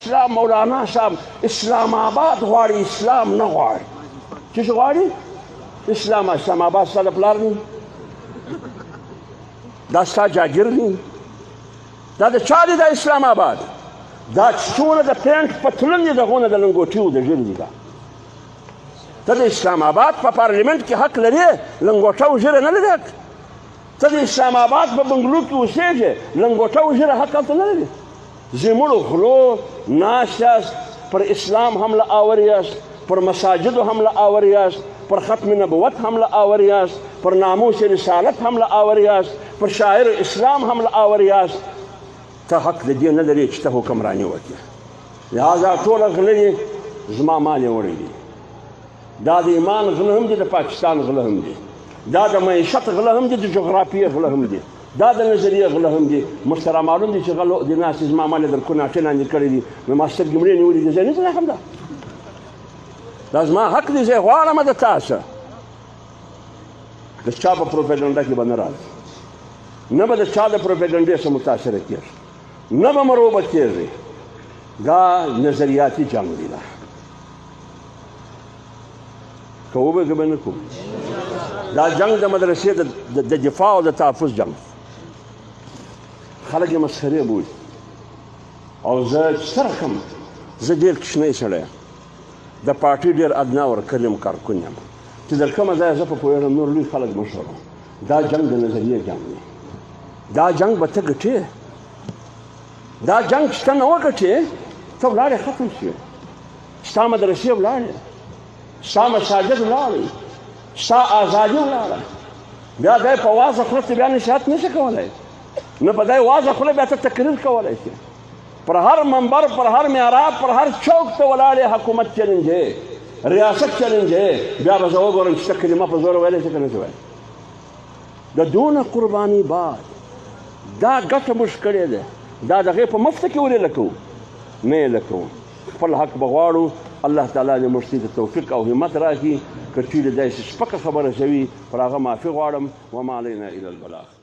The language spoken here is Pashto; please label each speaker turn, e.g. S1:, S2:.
S1: اسلام مولانا صاحب اسلام آباد غواړي، اسلام نه غواړي. څه غواړي؟ اسلام آباد ستا د پلار دی؟ دا ستا جاګیر دی؟ دا د چا دی دا اسلام آباد؟ دا څونه د پینټ پتلون دي دغونه د لنګوټیو د ژیړ دي. دا ته د اسلام آباد په پارلیمنټ کې حق لرې، لنګوټه او ژیره نه لرې حق. ته د اسلام آباد په بنګلو کې اوسېږې، لنګوټه او ژیره حق هلته نه لرې. زموږ غلو ناست یاست، پر اسلام حمله آور یاست، پر مساجدو حمله آور یاست، پر ختم نبوت حمله آور یاست، پر ناموس رسالت حمله آور یاست، پر شاعر اسلام حمله آور یاست. ته حق د دې نه لرې چې ته حکمراني وکړې. لهذا ټوله غله زما مال یې وړی دي. دا د ایمان غله هم دي، د پاکستان غله هم دي، دا د معیشت غله هم دي، د جغرافیې غله هم دي، دا د نظریې غله هم دي. موږ سره معلوم دي چې غلو د ناستې زما مال یې در کوناټې لاندې کړی دي، نو ما سترګې مړې نیولې دي. زه نه زناخم ده، دا زما حق دی، زه غواړم د تا څه. د چا په پروپیګنډه کې به نه راځي، نه به د چا د پروپیګنډې څخه متاثره کېږي، نه به مروبه کېږي. دا نظریاتي جنګ دی. دا که وبه که به نه کوو. دا جنګ د مدرسې د دفاع او د تحفظ جنګ. خلک یې مسخرې بولي. او زه چې څه رقم، زه ډېر کوچنی سړی یم، د پارټي ډېر ادنا ورکلیم کارکون یم، چې در کومه ځایه زه په پوهېږم نور لوی خلک مشهور وم. دا جنګ د نظریې جنګ دی. دا جنګ به ته ګټې، دا جنګ چې ته نه وګټې، ته ولاړې ختم شوې. ستا مدرسې ولاړې، ستا مساجد ولاړې، ستا ازادي ولاړه. بیا دی په وازه خوله ته بیا نصیحت نشي کولی، نه په دی وازه خوله بیا ته تقریر کولی شي. پر هر منبر، پر هر معراب، پر هر چوک ته ولاړې حکومت چلنجې، ریاست چلنجې، بیا به زه وګورم چې ته کلمه په زور ویلی شي که نه شي ویلی. د دونه قرباني بعد دا ګټه موږ کړې ده، دا د هغې په مفته کې ولې لکوو؟ نه یې لکوو. خپل حق به غواړو. الله تعالی دې موږ ته توفیق او همت راکړي. که چیرې داسې سپکه خبره شوي، پر هغه معافي غواړم. وما علینا الا البلاغ.